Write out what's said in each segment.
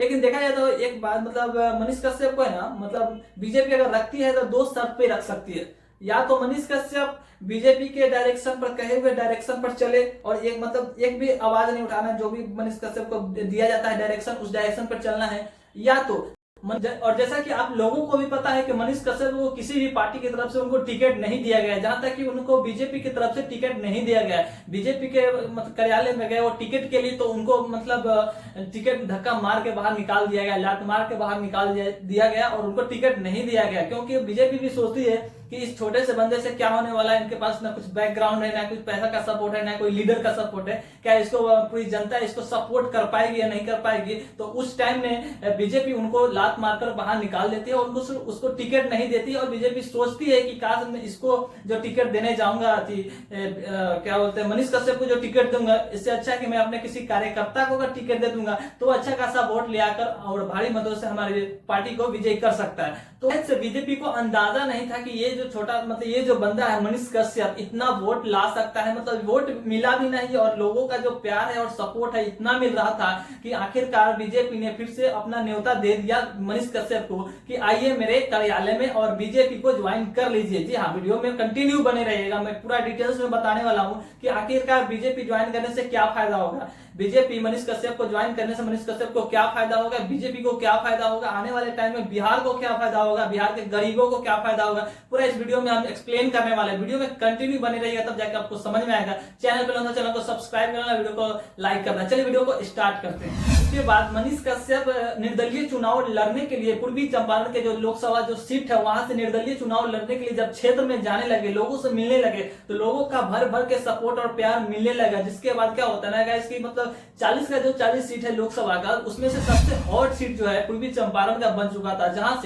लेकिन देखा जाए तो एक बात मतलब मनीष कश्यप को है ना, मतलब बीजेपी अगर रखती है तो दो शर्त पे रख सकती है। या तो मनीष कश्यप बीजेपी के डायरेक्शन पर, कहे हुए डायरेक्शन पर चले और एक मतलब एक भी आवाज नहीं उठाना, जो भी मनीष कश्यप को दिया जाता है डायरेक्शन उस डायरेक्शन पर चलना है। या तो और जैसा कि आप लोगों को भी पता है कि मनीष कश्यप को किसी भी पार्टी की तरफ से उनको टिकट नहीं दिया गया है, जहां तक कि उनको बीजेपी की तरफ से टिकट नहीं दिया गया है। बीजेपी के मतलब कार्यालय में गए वो टिकट के लिए तो उनको मतलब टिकट धक्का मार के बाहर निकाल दिया गया, लात मार के बाहर निकाल दिया गया और उनको टिकट नहीं दिया गया, क्योंकि बीजेपी भी सोचती है कि इस छोटे से बंदे से क्या होने वाला है। इनके पास ना कुछ बैकग्राउंड है, ना कुछ पैसा का सपोर्ट है, ना कोई लीडर का सपोर्ट है, क्या इसको पूरी जनता इसको सपोर्ट कर पाएगी या नहीं कर पाएगी। तो उस टाइम में बीजेपी उनको लात मारकर बाहर निकाल देती है और उनको उसको टिकट नहीं देती। और बीजेपी सोचती है कि काश मैं इसको जो टिकट देने जाऊंगा क्या बोलते हैं मनीष कश्यप को जो टिकट दूंगा, इससे अच्छा है कि मैं अपने किसी कार्यकर्ता को अगर टिकट दे दूंगा तो अच्छा खासा वोट ले आकर और भारी मतों से हमारी पार्टी को विजयी कर सकता है। तो इससे बीजेपी को अंदाजा नहीं था कि ये जो छोटा मतलब ये जो बंदा है मनीष कश्यप इतना वोट ला सकता है। मतलब वोट मिला भी नहीं और लोगों का जो प्यार है और सपोर्ट है इतना मिल रहा था कि आखिरकार बीजेपी ने फिर से अपना न्योता दे दिया मनीष कश्यप को कि आइए मेरे कार्यालय में और बीजेपी को ज्वाइन कर लीजिए। जी हाँ, वीडियो में कंटिन्यू बने रहिएगा, मैं पूरा डिटेल्स में बताने वाला हूँ कि आखिरकार बीजेपी ज्वाइन करने से क्या फायदा होगा, बीजेपी मनीष कश्यप को ज्वाइन करने से मनीष कश्यप को क्या फायदा होगा, बीजेपी को क्या फायदा होगा, आने वाले टाइम में बिहार को क्या फायदा होगा, बिहार के गरीबों को क्या फायदा होगा, पूरा इस वीडियो में हम एक्सप्लेन करने वाले हैं। वीडियो में कंटिन्यू बने रहिएगा तब जाकर आपको समझ में आएगा। चैनल पर चैनल को सब्सक्राइब करना, वीडियो को लाइक करना। चलिए वीडियो को स्टार्ट करते हैं। उसके बाद मनीष कश्यप निर्दलीय चुनाव लड़ने के लिए पूर्वी चंपारण के जो लोकसभा जो सीट है वहां से निर्दलीय चुनाव लड़ने के लिए जब क्षेत्र में जाने लगे, लोगों से मिलने लगे, तो लोगों का भर भर के सपोर्ट और प्यार मिलने लगा। जिसके बाद क्या होता है ना, इसकी मतलब 40 का जो 40 सीट है लोकसभा का, उसमें से सबसे हॉट सीट जो है पूर्वी चंपारण का बन चुका था, जहां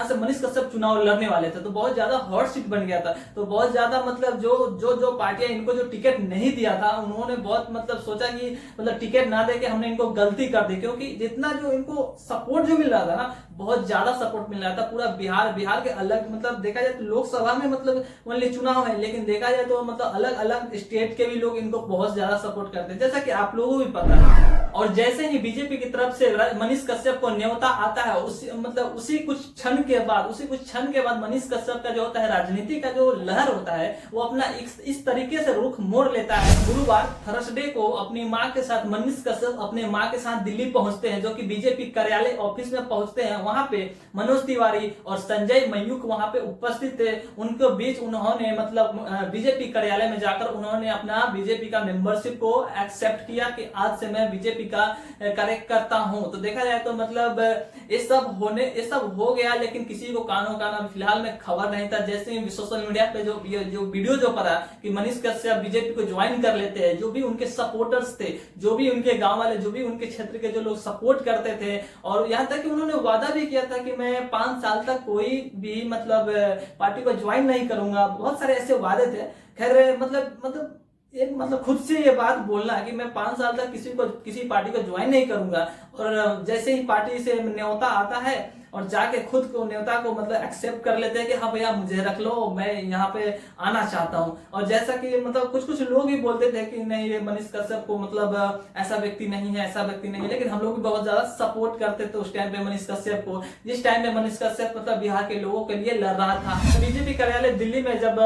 से मनीष कश्यप चुनाव लड़ने वाले थे। तो बहुत ज्यादा हॉट सीट बन गया था। तो बहुत ज्यादा मतलब जो पार्टियां इनको जो टिकट नहीं दिया था उन्होंने बहुत मतलब सोचा कि मतलब टिकट ना दे के हमने इनको गलती कर दी, क्योंकि जितना जो इनको सपोर्ट जो मिल रहा था ना, बहुत ज्यादा सपोर्ट मिल रहा था। पूरा बिहार के अलग मतलब देखा जाए तो लोकसभा में मतलब ओनली चुनाव है, लेकिन देखा जाए तो मतलब अलग अलग स्टेट के भी लोग इनको बहुत ज्यादा सपोर्ट करते हैं, जैसा कि आप लोगों को भी पता है। और जैसे ही बीजेपी की तरफ से मनीष कश्यप को न्योता आता है, उसी कुछ क्षण के बाद मनीष कश्यप का जो होता है राजनीति का जो लहर होता है वो अपना इस तरीके से रुख मोड़ लेता है। गुरुवार थर्सडे को अपनी मां के साथ मनीष कश्यप अपने मां के साथ दिल्ली पहुंचते हैं, जो कि बीजेपी कार्यालय ऑफिस में पहुंचते हैं। वहां पे मनोज तिवारी और संजय मयूख वहां पे उपस्थित थे। उनके बीच उन्होंने मतलब बीजेपी कार्यालय में जाकर उन्होंने अपना बीजेपी का मेंबरशिप को एक्सेप्ट किया कि आज से मैं बीजेपी का कार्यकर्ता हूं। तो देखा जाए तो मतलब ये सब हो गया, लेकिन किसी को कानो काना फिलहाल में खबर नहीं था। जैसे ही सोशल मीडिया पे जो वीडियो जो पड़ा कि मनीष कश्यप बीजेपी को ज्वाइन कर लेते हैं, जो भी उनके सपोर्टर्स थे, जो भी उनके गांव वाले, जो भी उनके क्षेत्र के जो लोग सपोर्ट करते थे, और यहाँ तक कि उन्होंने वादा भी किया था कि मैं 5 साल तक कोई भी मतलब पार्टी को ज्वाइन नहीं करूंगा। बहुत सारे ऐसे वादे थे। खैर मतलब खुद से ये बात बोलना कि मैं 5 साल तक किसी पार्टी को ज्वाइन नहीं करूंगा, और जैसे ही पार्टी से न्योता आता है और जाके खुद को न्योता को मतलब एक्सेप्ट कर लेते हैं कि हाँ भैया मुझे रख लो, मैं यहाँ पे आना चाहता हूँ। और जैसा कि मतलब कुछ लोग भी बोलते थे कि नहीं ये मनीष कश्यप को मतलब ऐसा व्यक्ति नहीं है, लेकिन हम लोग भी बहुत ज्यादा सपोर्ट करते थे उस टाइम पे मनीष कश्यप को, जिस टाइम पे मनीष कश्यप मतलब बिहार के लोगों के लिए लड़ रहा था। बीजेपी कार्यालय दिल्ली में जब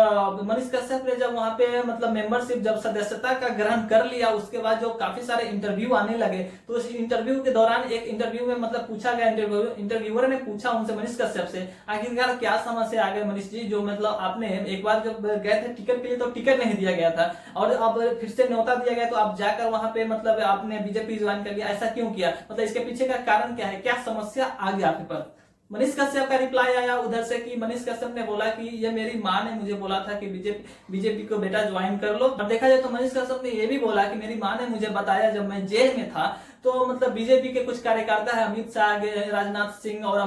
मनीष कश्यप ने जब वहां पे मतलब मेंबरशिप जब सदस्यता का ग्रहण कर लिया, उसके बाद जो काफी सारे इंटरव्यू आने लगे, तो उस इंटरव्यू के दौरान एक इंटरव्यू में मतलब पूछा गया, इंटरव्यूअर ने पूछा उनसे मनीष कश्यप से आखिरकार क्या समस्या आ गई मनीष जी, जो मतलब आपने एक बार जब गए थे टिकट के लिए तो टिकट नहीं दिया गया था और अब फिर से न्योता दिया गया तो आप जाकर वहां पे मतलब आपने बीजेपी ज्वाइन कर लिया, ऐसा क्यों किया, मतलब इसके पीछे का कारण क्या है, क्या समस्या आ गई आपके पास। मनीष कश्यप का रिप्लाई आया उधर से कि मनीष कश्यप ने बोला कि ये मेरी मां ने मुझे बोला था कि बीजेपी को बेटा ज्वाइन कर लो। और देखा जाए तो मनीष कश्यप ने ये भी बोला कि मेरी मां ने मुझे बताया जब मैं जेल में था तो मतलब बीजेपी के कुछ कार्यकर्ता है, अमित शाह, राजनाथ सिंह और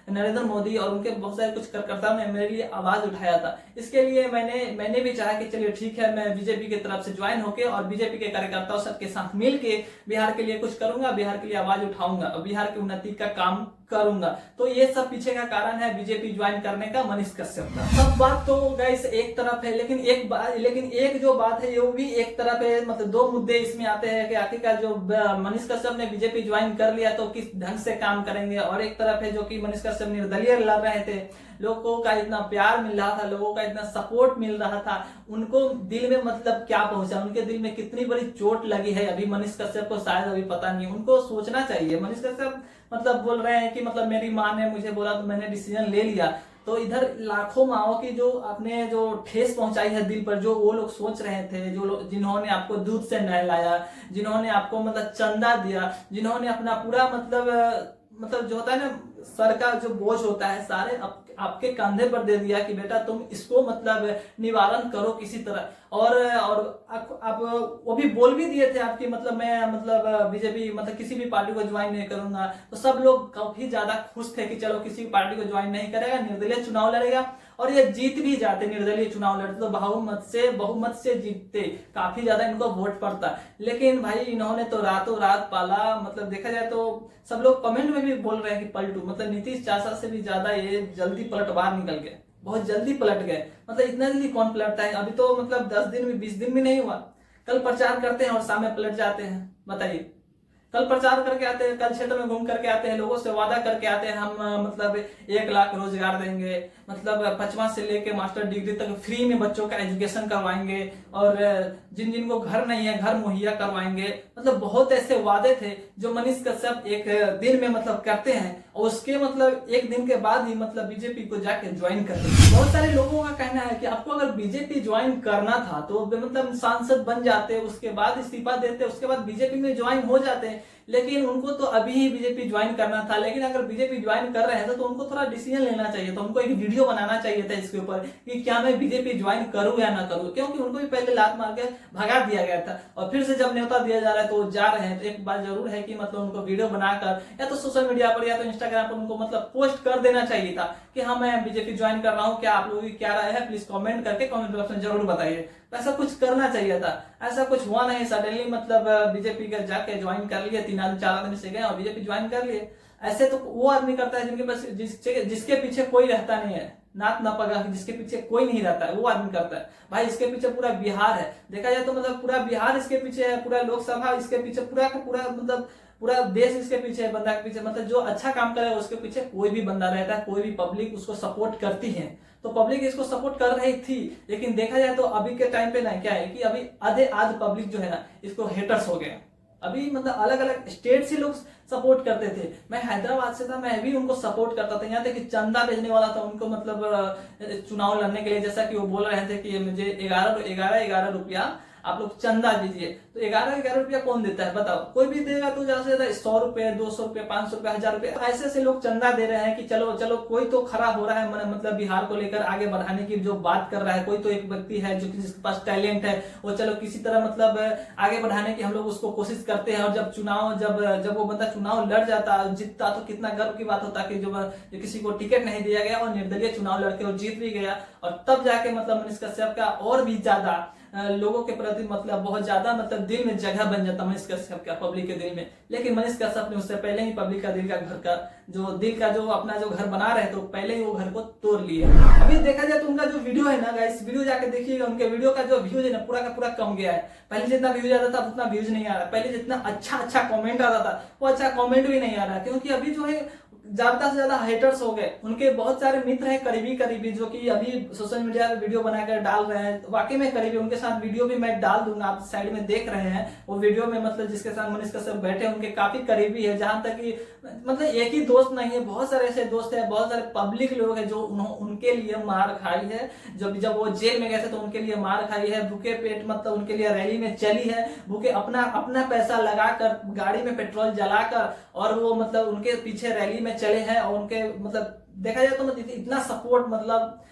नरेंद्र मोदी और उनके बहुत सारे कुछ कार्यकर्ताओं ने मेरे लिए आवाज उठाया था। इसके लिए मैंने भी चाहा कि चलिए ठीक है, मैं बीजेपी की तरफ से ज्वाइन होके और बीजेपी के कार्यकर्ताओं सबके साथ मिल के बिहार के लिए कुछ करूंगा, बिहार के लिए आवाज उठाऊंगा और बिहार की उन्नति का काम करूंगा। तो ये सब पीछे का कारण है बीजेपी ज्वाइन करने का मनीष कश्यप का। सब बात तो गाइस एक तरफ है, लेकिन एक जो बात है वो भी एक तरफ है। मतलब 2 मुद्दे इसमें आते हैं कि आखिरकार जो मनीष कश्यप ने बीजेपी ज्वाइन कर लिया तो किस ढंग से काम करेंगे, और एक तरफ है जो कि मनीष कश्यप निर्दलीय लड़ रहे थे, लोगों का इतना प्यार मिल रहा था, लोगों का इतना सपोर्ट मिल रहा था, उनको दिल में मतलब क्या पहुंचा, उनके दिल में कितनी बड़ी चोट लगी है अभी मनीष कश्यप को शायद अभी पता नहीं। उनको सोचना चाहिए। मनीष कश्यप मतलब बोल रहे हैं कि मतलब मेरी माँ ने मुझे बोला तो मैंने डिसीजन ले लिया, तो इधर लाखों माओ की जो आपने जो ठेस पहुंचाई है दिल पर, जो वो लोग सोच रहे थे, जो लोग जिन्होंने आपको दूध से नहलाया, जिन्होंने आपको मतलब चंदा दिया, जिन्होंने अपना पूरा मतलब जो होता है ना सर का जो बोझ होता है सारे आपके कंधे पर दे दिया कि बेटा तुम इसको मतलब निवारण करो किसी तरह, और आप वो भी बोल भी दिए थे आपकी मतलब मैं मतलब बीजेपी मतलब किसी भी पार्टी को ज्वाइन नहीं करूंगा, तो सब लोग काफी ज्यादा खुश थे कि चलो किसी भी पार्टी को ज्वाइन नहीं करेगा, निर्दलीय चुनाव लड़ेगा, और ये जीत भी जाते, निर्दलीय चुनाव लड़ते तो बहुमत से जीतते, काफी ज्यादा इनको वोट पड़ता। लेकिन भाई इन्होंने तो रातों रात पाला, मतलब देखा जाए तो सब लोग कमेंट में भी बोल रहे हैं कि पलटू, मतलब नीतीश चाचा से भी ज्यादा ये जल्दी पलटवार निकल गए, बहुत जल्दी पलट गए। मतलब इतना जल्दी कौन पलटता है, अभी तो मतलब 10 दिन में 20 दिन भी नहीं हुआ, कल प्रचार करते हैं और शाम में पलट जाते हैं। बताइए, कल प्रचार करके आते हैं, कल क्षेत्र में घूम करके आते हैं, लोगों से वादा करके आते हैं हम मतलब 1 लाख रोजगार देंगे, मतलब 5वां से लेके मास्टर डिग्री तक फ्री में बच्चों का एजुकेशन करवाएंगे, और जिन जिनको घर नहीं है घर मुहैया करवाएंगे। मतलब बहुत ऐसे वादे थे जो मनीष कश्यप एक दिन में मतलब करते हैं, और उसके मतलब 1 दिन के बाद ही मतलब बीजेपी को जाके ज्वाइन करते हैं। बहुत सारे लोगों का कहना है कि आपको अगर बीजेपी ज्वाइन करना था तो मतलब सांसद बन जाते, उसके बाद इस्तीफा देते, उसके बाद बीजेपी में ज्वाइन हो जाते, लेकिन उनको तो अभी ही बीजेपी ज्वाइन करना था। लेकिन अगर बीजेपी ज्वाइन कर रहे हैं तो उनको थोड़ा डिसीजन लेना चाहिए, तो उनको एक वीडियो बनाना चाहिए था इसके ऊपर कि क्या मैं बीजेपी ज्वाइन करूं या ना करूं, क्योंकि उनको भी पहले लात मार के भगा दिया गया था, और फिर से जब न्योता दिया जा रहा है तो वो जा रहे हैं। तो एक बात जरूर है कि मतलब उनको वीडियो बनाकर या तो सोशल मीडिया पर या तो इंस्टाग्राम पर उनको मतलब पोस्ट कर देना चाहिए था कि हाँ मैं बीजेपी ज्वाइन कर रहा हूँ, क्या आप लोगों की क्या राय है, प्लीज कमेंट करके कमेंट बॉक्स में जरूर बताइए। ऐसा कुछ करना चाहिए था, ऐसा कुछ हुआ नहीं। सडनली मतलब बीजेपी का जाके ज्वाइन कर लिए, 3 आदमी 4 आदमी से गए और बीजेपी ज्वाइन कर लिए। ऐसे तो वो आदमी करता है जिनके पास जिसके पीछे कोई रहता नहीं है, नात ना पगा, जिसके पीछे कोई नहीं रहता है वो आदमी करता है। भाई इसके पीछे पूरा बिहार है, देखा जाए तो मतलब पूरा बिहार इसके पीछे है, पूरा लोकसभा इसके पीछे, पूरा का पूरा मतलब पूरा देश इसके पीछे है, बंदा के पीछे। मतलब जो अच्छा काम करे उसके पीछे कोई भी बंदा रहता है, कोई भी पब्लिक उसको सपोर्ट करती है, तो पब्लिक इसको सपोर्ट कर रही थी। लेकिन देखा जाए तो अभी के टाइम पे ना क्या है कि अभी आध पब्लिक जो है ना इसको हेटर्स हो गए। अभी मतलब अलग अलग स्टेट से लोग सपोर्ट करते थे, मैं हैदराबाद से था, मैं भी उनको सपोर्ट करता था, यहाँ तक कि चंदा भेजने वाला था उनको मतलब चुनाव लड़ने के लिए। जैसा कि वो बोल रहे थे कि मुझे 11 रुपया आप लोग चंदा दीजिए, तो 11 रुपया कौन देता है बताओ, कोई भी देगा तो ज्यादा से ज्यादा 100 रुपए, 200 रुपए, 500 रुपए, 1000 रुपए, ऐसे ऐसे लोग चंदा दे रहे हैं कि चलो चलो कोई तो खड़ा हो रहा है, मतलब बिहार को लेकर आगे बढ़ाने की जो बात कर रहा है, कोई तो एक व्यक्ति है जो जिसके पास टैलेंट है, वो चलो किसी तरह मतलब आगे बढ़ाने की हम लोग उसको कोशिश करते हैं। और जब जब वो बंदा चुनाव लड़ जाता, जीतता, तो कितना गर्व की बात होता कि जो किसी को टिकट नहीं दिया गया और निर्दलीय चुनाव लड़के वो जीत भी गया, और तब जाके मतलब मनीष कश्यप का और भी ज्यादा लोगों के प्रति मतलब बहुत ज्यादा मतलब दिल में जगह बन जाता मनीष कश्यप का, पब्लिक के दिल में। लेकिन मनीष कश्यप ने उससे पहले ही पब्लिक का दिल का जो अपना जो घर बना रहे तो पहले ही वो घर को तोड़ लिए। अभी देखा जाए तो उनका जो वीडियो है ना गाइस, वीडियो जाके देखिएगा, उनके वीडियो का जो व्यूज है ना पूरा का पूरा कम गया है। पहले जितना व्यूज आता था उतना व्यूज नहीं आ रहा, पहले जितना अच्छा कमेंट आता था वो अच्छा कमेंट भी नहीं आ रहा, क्योंकि अभी जो है ज्यादा से ज्यादा हेटर्स हो गए। उनके बहुत सारे मित्र हैं करीबी जो कि अभी सोशल मीडिया पे वीडियो बनाकर डाल रहे हैं, वाकई में करीबी, उनके साथ वीडियो भी मैं डाल दूंगा, आप साइड में देख रहे हैं वो वीडियो में, मतलब जिसके साथ मनीष कश्यप बैठे उनके काफी करीबी है। जहां तक कि मतलब एक ही दोस्त नहीं है, बहुत सारे ऐसे दोस्त हैं, बहुत सारे पब्लिक लोग हैं जो उनके लिए मार खाई है। जब वो जेल में गए थे तो उनके लिए मार खाई है, भूखे पेट मतलब उनके लिए रैली में चली है, भूखे अपना पैसा लगाकर गाड़ी में पेट्रोल जलाकर, और वो मतलब उनके पीछे रैली में चले हैं, और उनके मतलब देखा जाए तो मतलब इतना सपोर्ट, मतलब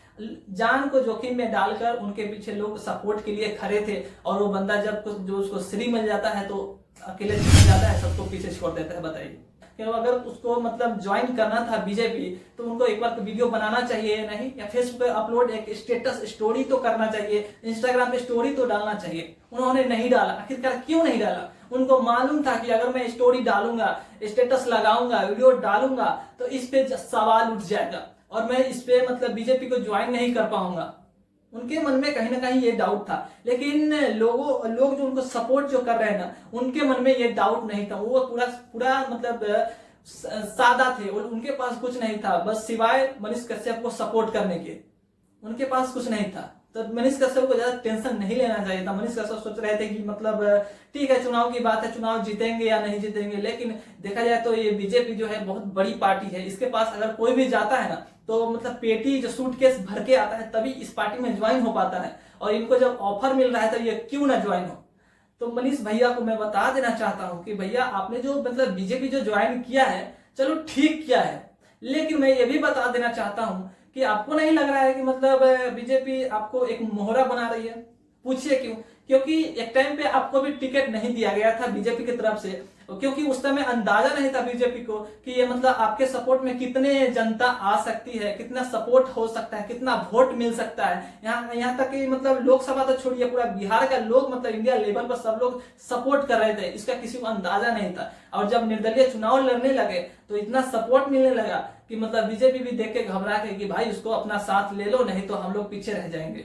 जान को जोखिम में डालकर उनके पीछे लोग सपोर्ट के लिए खड़े थे। और वो बंदा जब जो उसको श्री मिल जाता है तो अकेले चल जाता है, सबको पीछे छोड़ देता है। बताइए कि अगर उसको मतलब ज्वाइन करना था बीजेपी तो उनको एक बार वीडियो बनाना चाहिए, नहीं या फेसबुक पे अपलोड एक स्टेटस स्टोरी तो करना चाहिए, इंस्टाग्राम पे स्टोरी तो डालना चाहिए। उन्होंने नहीं डाला, आखिरकार क्यों नहीं डाला? उनको मालूम था कि अगर मैं स्टोरी डालूंगा, स्टेटस लगाऊंगा, वीडियो डालूंगा तो इस पे सवाल उठ जाएगा और मैं इस पे मतलब बीजेपी को ज्वाइन नहीं कर पाऊंगा। उनके मन में कहीं ना कहीं ये डाउट था, लेकिन लोग जो उनको सपोर्ट जो कर रहे हैं ना, उनके मन में ये डाउट नहीं था। वो पूरा पूरा मतलब सादा थे, और उनके पास कुछ नहीं था, बस सिवाय मनीष कश्यप को सपोर्ट करने के उनके पास कुछ नहीं था। तो मनीष कश्यप को ज्यादा टेंशन नहीं लेना चाहिए था। मनीष कश्यप सोच रहे थे कि मतलब ठीक है, चुनाव की बात है, चुनाव जीतेंगे या नहीं जीतेंगे, लेकिन देखा जाए तो ये बीजेपी जो है बहुत बड़ी पार्टी है। इसके पास अगर कोई भी जाता है ना, तो मतलब पेटी जो सूटकेस भर के आता है, तभी इस पार्टी में ज्वाइन हो पाता है। और इनको जब ऑफर मिल रहा है तो ये क्यों ना ज्वाइन हो। तो मनीष भैया को मैं बता देना चाहता हूँ कि भैया आपने जो मतलब बीजेपी जो ज्वाइन किया है, चलो ठीक किया है, लेकिन मैं ये भी बता देना चाहता हूँ कि आपको नहीं लग रहा है कि मतलब बीजेपी आपको एक मोहरा बना रही है? पूछिए क्यों? क्योंकि एक टाइम पे आपको भी टिकट नहीं दिया गया था बीजेपी की तरफ से, क्योंकि उस समय अंदाजा नहीं था बीजेपी को कि ये मतलब आपके सपोर्ट में कितने जनता आ सकती है, कितना सपोर्ट हो सकता है, कितना वोट मिल सकता है। यहाँ तक कि मतलब लोकसभा तो छोड़िए, पूरा बिहार का लोग मतलब इंडिया लेवल पर सब लोग सपोर्ट कर रहे थे। इसका किसी को अंदाजा नहीं था। और जब निर्दलीय चुनाव लड़ने लगे तो इतना सपोर्ट मिलने लगा कि मतलब बीजेपी भी देख के घबरा के कि भाई उसको अपना साथ ले लो, नहीं तो हम लोग पीछे रह जाएंगे।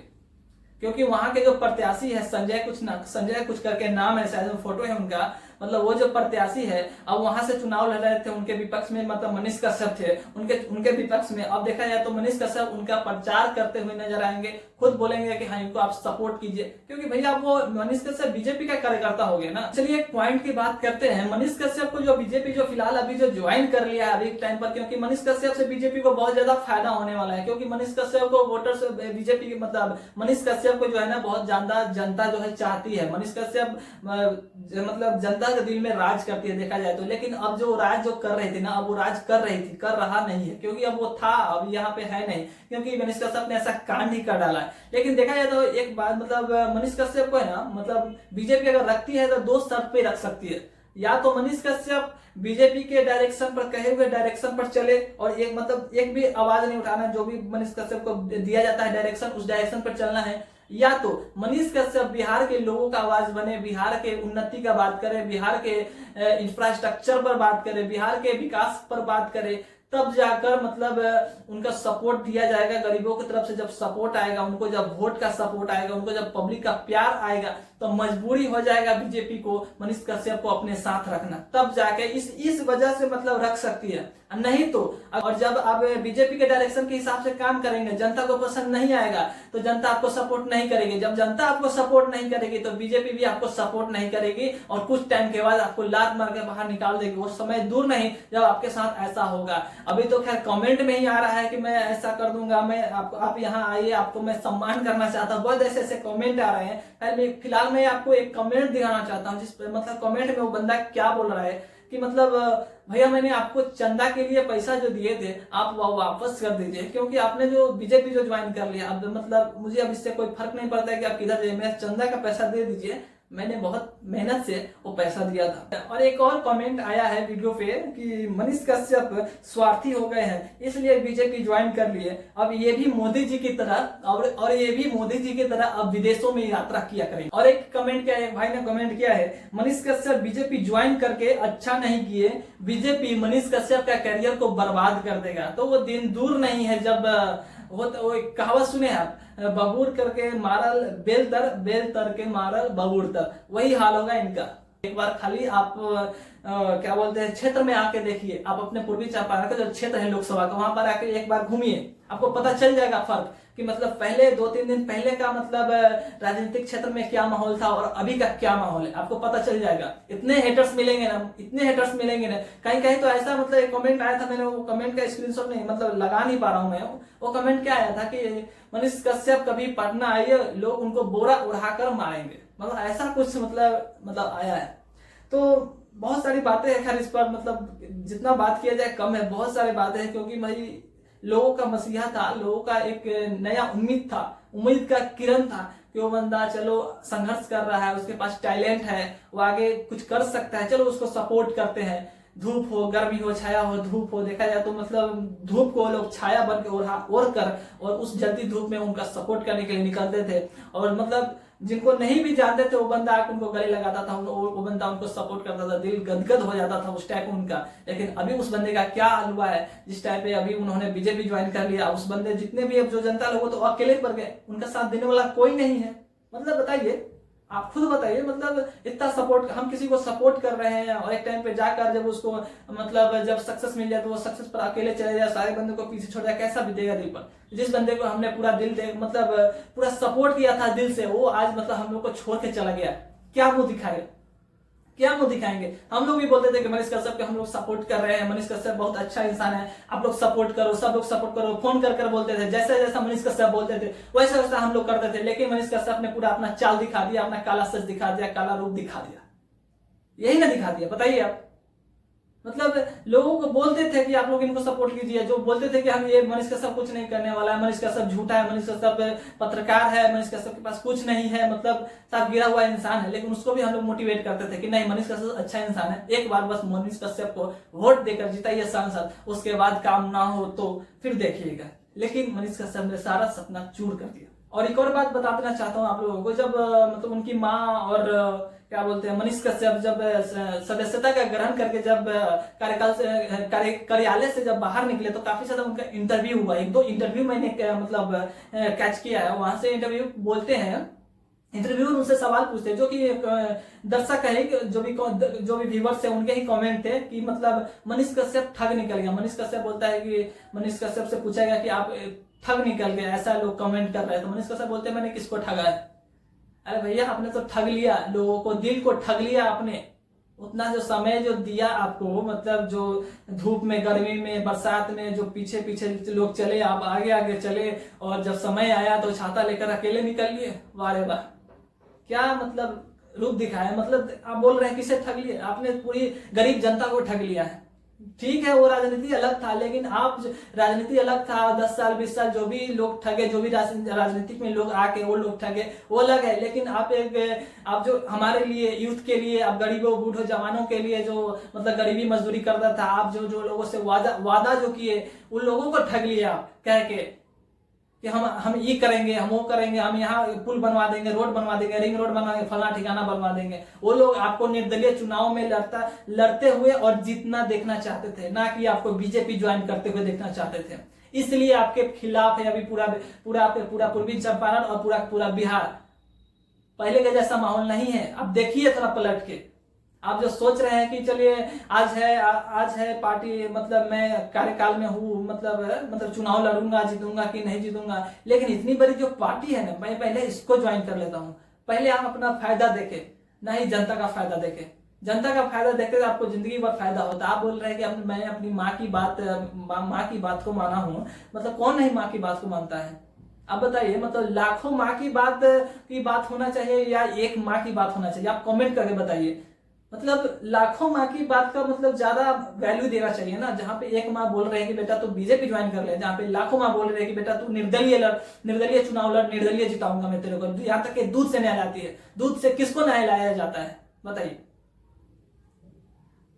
क्योंकि वहां के जो प्रत्याशी है संजय कुछ करके नाम है, शायद फोटो है उनका, मतलब वो जो प्रत्याशी है, अब वहां से चुनाव लड़ रहे थे, उनके विपक्ष में मतलब मनीष कश्यप थे, उनके विपक्ष में। अब देखा जाए तो मनीष कश्यप उनका प्रचार करते हुए नजर आएंगे, खुद बोलेंगे कि हाँ इनको आप सपोर्ट कीजिए, क्योंकि भैया वो मनीष कश्यप बीजेपी का कार्यकर्ता हो गया ना। चलिए एक पॉइंट की बात करते हैं, मनीष कश्यप को जो बीजेपी जो फिलहाल अभी जो ज्वाइन कर लिया है अभी टाइम पर, क्योंकि मनीष कश्यप से बीजेपी को बहुत ज्यादा फायदा होने वाला है। क्योंकि मनीष कश्यप को वोटर्स बीजेपी मतलब मनीष कश्यप को जो है ना बहुत ज्यादा जनता जो है चाहती है। मनीष कश्यप मतलब जनता के दिल में राज करती है देखा जाए तो। लेकिन अब जो राज जो कर रही थी ना, अब वो राज कर रही थी, कर रहा नहीं है, क्योंकि अब वो था, अब यहाँ पे है नहीं, क्योंकि मनीष कश्यप ने ऐसा कांड ही कर डाला है। लेकिन देखा जाए तो एक बात मतलब मनीष कश्यप को है ना, मतलब बीजेपी अगर रखती है तो दो शर्त पे रख सकती है। या तो मनीष कश्यप बीजेपी के डायरेक्शन पर, कहे हुए डायरेक्शन पर चले, और एक मतलब एक भी आवाज नहीं उठाना, जो भी मनीष कश्यप को दिया जाता है डायरेक्शन, उस डायरेक्शन पर चलना है। या तो मनीष कश्यप बिहार के लोगों का आवाज बने, बिहार के उन्नति का बात करे, बिहार के इंफ्रास्ट्रक्चर पर बात करे, बिहार के विकास पर बात करे, तब जाकर मतलब उनका सपोर्ट दिया जाएगा। गरीबों की तरफ से जब सपोर्ट आएगा, उनको जब वोट का सपोर्ट आएगा, उनको जब पब्लिक का प्यार आएगा, तो मजबूरी हो जाएगा बीजेपी को मनीष कश्यप को अपने साथ रखना, तब जाके इस वजह से मतलब रख सकती है। नहीं तो और जब आप बीजेपी के डायरेक्शन के हिसाब से काम करेंगे, जनता को पसंद नहीं आएगा तो जनता आपको सपोर्ट नहीं करेगी। जब जनता आपको सपोर्ट नहीं करेगी तो बीजेपी भी आपको सपोर्ट नहीं करेगी, और कुछ टाइम के बाद आपको लात मार के बाहर निकाल देगी। वो समय दूर नहीं जब आपके साथ ऐसा होगा। अभी तो खैर कमेंट में ही आ रहा है कि मैं ऐसा कर दूंगा, मैं आपको, आप यहाँ आइए, आपको मैं सम्मान करना चाहता हूँ, बहुत ऐसे ऐसे कमेंट आ रहे हैं। फिलहाल मैं आपको एक कमेंट दिखाना चाहता हूँ, जिस मतलब कमेंट में वो बंदा क्या बोल रहा है कि मतलब भैया मैंने आपको चंदा के लिए पैसा जो दिए थे आप वो वापस कर दीजिए, क्योंकि आपने जो बीजेपी जो ज्वाइन कर लिया, अब मतलब मुझे अब इससे कोई फर्क नहीं पड़ता है कि आप किधर जाइए, मेरा चंदा का पैसा दे दीजिए, मैंने बहुत मेहनत से वो पैसा दिया था। और एक और कमेंट आया है वीडियो पे कि मनीष कश्यप स्वार्थी हो गए हैं इसलिए बीजेपी ज्वाइन कर लिए, अब ये भी मोदी जी की तरह और ये भी मोदी जी की तरह अब विदेशों में यात्रा किया करें। और एक कमेंट क्या है, भाई ने कमेंट किया है, मनीष कश्यप बीजेपी ज्वाइन करके अच्छा नहीं किए, बीजेपी मनीष कश्यप का करियर को बर्बाद कर देगा। तो वो दिन दूर नहीं है जब वो एक कहावत सुने आप, बबूर करके मारल बेल तर के मारल बबूर तर, वही हाल होगा इनका। एक बार खाली आप क्या बोलते हैं क्षेत्र में आके देखिए, आप अपने पूर्वी चंपारण का जो क्षेत्र है लोकसभा का, वहां पर आके एक बार घूमिए, आपको पता चल जाएगा फर्क कि मतलब पहले 2-3 दिन पहले का मतलब राजनीतिक क्षेत्र में क्या माहौल था और अभी का क्या माहौल है, आपको पता चल जाएगा। इतने हेटर्स मिलेंगे ना, कहीं कहीं तो ऐसा मतलब एक कमेंट आया था, मैंने वो कमेंट का स्क्रीनशॉट नहीं मतलब लगा नहीं पा रहा हूं मैं। वो कमेंट क्या आया था कि मनीष कश्यप कभी पटना आइए, लोग उनको बोरा उड़ाकर मारेंगे, मतलब ऐसा कुछ मतलब आया है। तो बहुत सारी बातें हैं, खैर इस पर मतलब जितना बात किया जाए कम है, बहुत सारी बातें हैं, क्योंकि भाई लोगों का मसीहा था, लोगों का एक नया उम्मीद था, उम्मीद का किरण था कि वो बंदा चलो संघर्ष कर रहा है, उसके पास टैलेंट है, वो आगे कुछ कर सकता है, चलो उसको सपोर्ट करते हैं। धूप हो, गर्मी हो, छाया हो, धूप हो, देखा जाए तो मतलब धूप को लोग छाया बन के ओढ़ कर और उस जलती धूप में उनका सपोर्ट करने के लिए निकलते थे। और मतलब जिनको नहीं भी जानते थे वो बंदा आकर उनको गले लगाता था, वो बंदा उनको सपोर्ट करता था, दिल गदगद हो जाता था उस टाइप उनका। लेकिन अभी उस बंदे का क्या हाल हुआ है, जिस टाइप पे अभी उन्होंने बीजेपी ज्वाइन कर लिया, उस बंदे जितने भी अब जो जनता लोग तो अकेले पड़ गए, उनका साथ देने वाला कोई नहीं है। मतलब बताइए, आप खुद बताइए, मतलब इतना सपोर्ट, हम किसी को सपोर्ट कर रहे हैं और एक टाइम पे जाकर जब उसको मतलब जब सक्सेस मिल जाए तो वो सक्सेस पर अकेले चले जाए, सारे बंदे को पीछे छोड़ जाए, कैसा बीतेगा दिल पर। जिस बंदे को हमने पूरा दिल दे मतलब पूरा सपोर्ट किया था दिल से, वो आज मतलब हम लोग को छोड़ के चला गया, क्या मुंह दिखाएगा, क्या मुंह दिखाएंगे। हम लोग भी बोलते थे कि मनीष कश्यप के हम लोग सपोर्ट कर रहे हैं, मनीष कश्यप बहुत अच्छा इंसान है, आप लोग सपोर्ट करो, सब लोग सपोर्ट करो, फोन कर कर बोलते थे, जैसा जैसा मनीष कश्यप बोलते थे वैसा वैसा हम लोग करते थे। लेकिन मनीष कश्यप ने पूरा अपना चाल दिखा दिया, अपना काला सच दिखा दिया, काला रूप दिखा दिया, यही ना दिखा दिया। बताइए आप, मतलब लोगों को बोलते थे कि आप लोग इनको सपोर्ट कीजिए, जो बोलते थे कि हम ये मनीष कश्यप कुछ नहीं करने वाला है, मनीष कश्यप झूठा है, मनीष कश्यप पत्रकार है, मनीष कश्यप के पास कुछ नहीं है, मतलब साफ गिरा हुआ इंसान है। लेकिन उसको भी हम लोग मोटिवेट करते थे कि नहीं, मनीष कश्यप अच्छा इंसान है, एक बार बस मनीष कश्यप को वोट देकर जिताइए सांसद, उसके बाद काम ना हो तो फिर देखिएगा। लेकिन मनीष कश्यप ने सारा सपना चूर कर दिया। और एक और बात बता देना चाहता हूँ आप लोगों को, जब मतलब उनकी माँ और क्या बोलते हैं मनीष कश्यप जब सदस्यता का ग्रहण करके जब कार्यकाल से कार्यालय से जब बाहर निकले तो काफी ज्यादा उनका इंटरव्यू हुआ, एक दो इंटरव्यू मैंने मतलब कैच किया है, वहां से इंटरव्यू बोलते हैं, इंटरव्यू में उनसे सवाल पूछते हैं जो कि दर्शक है, जो भी व्यूवर्स है उनके ही कमेंट थे कि मतलब मनीष कश्यप ठग निकल गया। मनीष कश्यप बोलता है कि मनीष कश्यप से पूछा गया कि आप ठग निकल गए, ऐसा लोग कमेंट कर रहे हैं, तो मनीष कश्यप बोलते हैं मैंने किसको ठगा है। अरे भैया, आपने तो ठग लिया, लोगों को दिल को ठग लिया आपने। उतना जो समय जो दिया आपको, मतलब जो धूप में, गर्मी में, बरसात में जो पीछे पीछे लोग चले, आप आगे आगे चले, और जब समय आया तो छाता लेकर अकेले निकल लिए। वाह रे वाह, क्या मतलब रूप दिखाया। मतलब आप बोल रहे हैं किसे ठग लिया, आपने पूरी गरीब जनता को ठग लिया है। ठीक है, वो राजनीति अलग था, लेकिन आप राजनीति अलग था, 10 साल 20 साल जो भी लोग ठगे, जो भी राजनीतिक में लोग आके वो लोग ठगे, वो अलग है। लेकिन आप जो हमारे लिए, यूथ के लिए, आप गरीबों बूढ़ों जवानों के लिए जो मतलब गरीबी मजदूरी करता था, आप जो लोगों से वादा जो किए, उन लोगों को ठग लिया आप कह के कि हम ये करेंगे, हम वो करेंगे, हम यहाँ पुल बनवा देंगे, रोड बनवा देंगे, रिंग रोड बनवा देंगे, फला ठिकाना बनवा देंगे। वो लोग आपको निर्दलीय चुनाव में लड़ते हुए और जीतना देखना चाहते थे, ना कि आपको बीजेपी ज्वाइन करते हुए देखना चाहते थे। इसलिए आपके खिलाफ है अभी पूरा पूर्वी चंपारण और पूरा बिहार। पहले के जैसा माहौल नहीं है, अब देखिए थोड़ा पलट के। आप जो सोच रहे हैं कि चलिए आज है पार्टी, मतलब मैं कार्यकाल में हूँ, मतलब चुनाव लड़ूंगा, जीतूंगा कि नहीं जीतूंगा, लेकिन इतनी बड़ी जो पार्टी है ना, मैं पहले इसको ज्वाइन कर लेता हूँ। पहले आप अपना फायदा देखें, ना ही जनता का फायदा देखें। जनता का फायदा देखते तो आपको जिंदगी भर फायदा होता। आप बोल रहे हैं कि मैं अपनी माँ की बात को माना हूँ, मतलब कौन नहीं माँ की बात को मानता है। अब बताइए, मतलब लाखों माँ की बात होना चाहिए या एक माँ की बात होना चाहिए, आप कमेंट करके बताइए। मतलब लाखों माँ की बात का मतलब ज्यादा वैल्यू देना चाहिए ना। जहाँ पे एक माँ बोल रहे हैं कि बेटा तू बीजेपी ज्वाइन कर ले, जहाँ पे लाखों माँ बोल रहे हैं कि बेटा तू निर्दलीय चुनाव लड़, निर्दलीय जिताऊंगा मैं तेरे को। यहाँ तक कि दूध से नहलाती है, दूध से किसको नहलाया जाता है बताइए।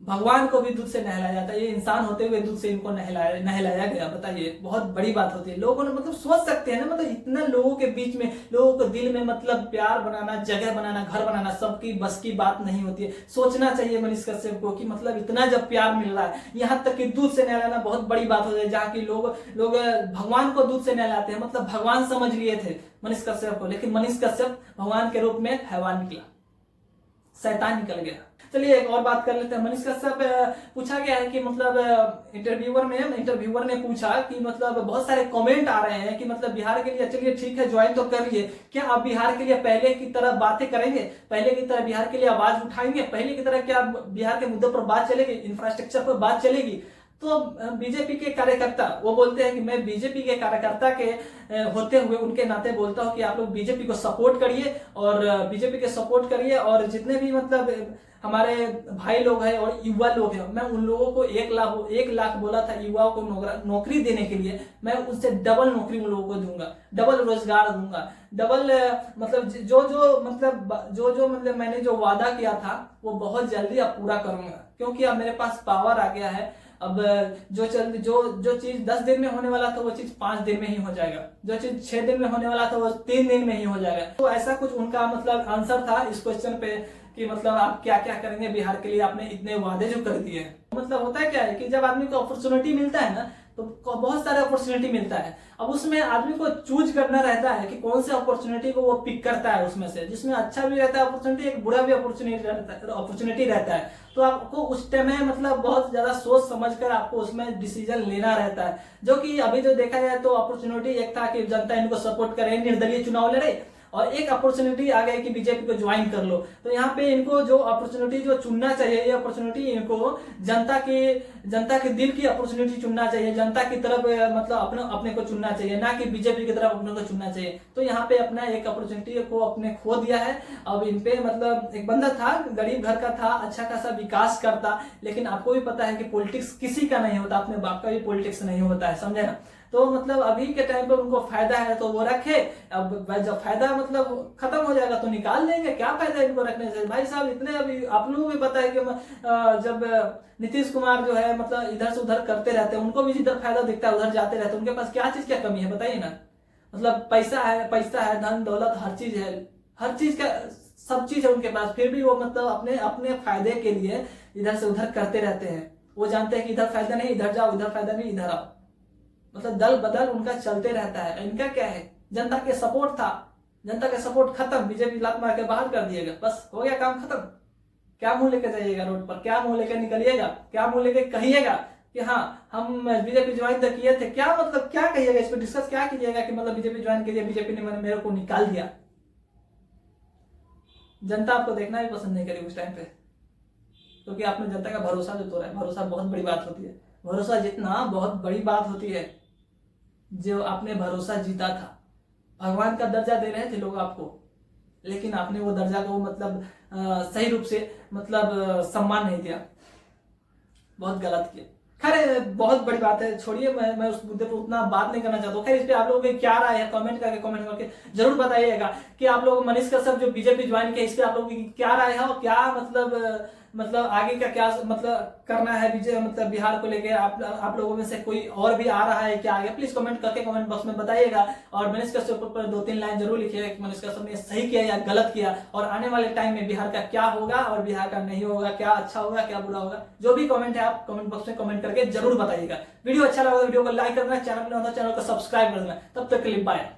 भगवान को भी दूध से नहलाया जाता है, ये इंसान होते हुए दूध से इनको नहलाया गया। बताइए, बहुत बड़ी बात होती है। लोगों ने मतलब सोच सकते हैं ना, मतलब इतना लोगों के बीच में, लोगों को दिल में मतलब प्यार बनाना, जगह बनाना, घर बनाना, सबकी बस की बात नहीं होती है। सोचना चाहिए मनीष कश्यप को कि मतलब इतना जब प्यार मिल रहा है, यहाँ तक कि दूध से नहलाना बहुत बड़ी बात होती है। जहाँ की लोग भगवान को दूध से नहलाते हैं, मतलब भगवान समझ लिए थे मनीष कश्यप को। लेकिन मनीष कश्यप भगवान के रूप में हैवान निकला, शैतान निकल गया। चलिए एक और बात कर लेते हैं। मनीष कश्यप पूछा गया है कि मतलब इंटरव्यूअर ने पूछा कि मतलब बहुत सारे कमेंट आ रहे हैं कि मतलब बिहार के लिए, चलिए ठीक है ज्वाइन तो कर लिए, क्या आप बिहार के लिए पहले की तरह बातें करेंगे, पहले की तरह बिहार के लिए आवाज उठाएंगे, पहले की तरह क्या बिहार के मुद्दों पर बात चलेगी, इंफ्रास्ट्रक्चर पर बात चलेगी। तो बीजेपी के कार्यकर्ता वो बोलते हैं कि मैं बीजेपी के कार्यकर्ता के होते हुए उनके नाते बोलता हूं कि आप लोग बीजेपी को सपोर्ट करिए, और बीजेपी के सपोर्ट करिए, और जितने भी मतलब हमारे भाई लोग हैं और युवा लोग हैं, मैं उन लोगों को 1 लाख बोला था युवाओं को नौकरी देने के लिए। मैं उनसे डबल नौकरी उन लोगों को दूंगा, डबल रोजगार दूंगा, डबल मतलब जो मतलब मैंने जो वादा किया था वो बहुत जल्दी अब पूरा करूंगा, क्योंकि अब मेरे पास पावर आ गया है। अब जो चीज 10 दिन में होने वाला था वो चीज 5 दिन में ही हो जाएगा, जो चीज 6 दिन में होने वाला था वो 3 दिन में ही हो जाएगा। तो ऐसा कुछ उनका मतलब आंसर था इस क्वेश्चन पे कि मतलब आप क्या क्या करेंगे बिहार के लिए, आपने इतने वादे जो कर दिए। मतलब होता है क्या है कि जब आदमी को अपॉर्चुनिटी मिलता है ना तो बहुत सारे अपॉर्चुनिटी मिलता है। अब उसमें आदमी को चूज करना रहता है कि कौन से अपॉर्चुनिटी को वो पिक करता है, उसमें से जिसमें अच्छा भी रहता है अपॉर्चुनिटी, एक बुरा भी अपॉर्चुनिटी रहता है। तो आपको उस टाइम में मतलब बहुत ज्यादा सोच समझ कर आपको उसमें डिसीजन लेना रहता है। जो कि अभी जो देखा जाए तो अपॉर्चुनिटी एक था कि जनता इनको सपोर्ट करे, निर्दलीय चुनाव लड़े, और एक अपॉर्चुनिटी आ गई कि बीजेपी को ज्वाइन कर लो। तो यहाँ पे इनको जो अपॉर्चुनिटी जो चुनना चाहिए, ये अपॉर्चुनिटी इनको जनता के दिल की अपॉर्चुनिटी चुनना चाहिए, जनता की तरफ मतलब अपने को चुनना चाहिए, ना कि बीजेपी की तरफ अपने को चुनना चाहिए। तो यहाँ पे अपना एक अपॉर्चुनिटी को अपने खो दिया है। अब इन पे मतलब एक बंदा था, गरीब घर का था, अच्छा खासा विकास करता, लेकिन आपको भी पता है कि पॉलिटिक्स किसी का नहीं होता, अपने बाप का भी पॉलिटिक्स नहीं होता है, समझे ना। तो मतलब अभी के टाइम पे उनको फायदा है तो वो रखे, अब जब फायदा मतलब खत्म हो जाएगा तो निकाल देंगे, क्या फायदा है इनको रखने से। भाई साहब इतने अभी आप लोगों को भी पता है कि जब नीतीश कुमार जो है मतलब इधर से उधर करते रहते हैं, उनको भी जिधर फायदा दिखता है उधर जाते रहते हैं, उनके पास क्या चीज क्या कमी है बताइए ना। मतलब पैसा है, धन दौलत हर चीज है, हर चीज का सब चीज है उनके पास, फिर भी वो मतलब अपने अपने फायदे के लिए इधर से उधर करते रहते हैं। वो जानते हैं कि इधर फायदा नहीं इधर जाओ, इधर फायदा नहीं इधर आओ, मतलब दल बदल उनका चलते रहता है। इनका क्या है, जनता के सपोर्ट था, जनता का सपोर्ट खत्म, बीजेपी लात मार के बाहर कर दिएगा, बस हो गया काम खत्म। क्या मुंह लेकर जाइएगा रोड पर, क्या मुंह लेकर निकलिएगा, क्या मुंह लेकर कहिएगा कि हाँ हम बीजेपी ज्वाइन तो किए थे, क्या मतलब क्या कहिएगा, इस पर डिस्कस क्या कीजिएगा कि मतलब बीजेपी ज्वाइन कीजिए, बीजेपी ने मेरे को निकाल दिया। जनता आपको देखना भी पसंद नहीं करी उस टाइम पे, क्योंकि आपने जनता का भरोसा जो तोड़ा है। भरोसा बहुत बड़ी बात होती है, भरोसा जितना बहुत बड़ी बात होती है। जो आपने भरोसा जीता था, भगवान का दर्जा दे रहे थे लोग आपको, लेकिन आपने वो दर्जा को मतलब सही रूप से मतलब सम्मान नहीं दिया, बहुत गलत किया। खैर बहुत बड़ी बात है, छोड़िए, मैं उस मुद्दे पर उतना बात नहीं करना चाहता हूँ। खैर इस पे आप लोगों की क्या राय है, कमेंट करके जरूर बताइएगा कि आप लोग मनीष कश्यप जो बीजेपी ज्वाइन किया, इस पे आप लोगों की क्या राय है और क्या मतलब आगे का क्या मतलब करना है मतलब बिहार को लेके। आप लोगों में से कोई और भी आ रहा है क्या आगे, प्लीज कमेंट करके कमेंट बॉक्स में बताइएगा। और मनीष कश्यप पर 2-3 लाइन जरूर लिखिएगा कि मनीष कश्यप ने सही किया या गलत किया, और आने वाले टाइम में बिहार का क्या होगा और बिहार का नहीं होगा, क्या अच्छा होगा क्या बुरा होगा। जो भी कमेंट है आप कमेंट बॉक्स में कमेंट करके जरूर बताइएगा। वीडियो अच्छा लगा तो वीडियो को लाइक करना, चैनल को सब्सक्राइब करना। तब तक के लिए बाय।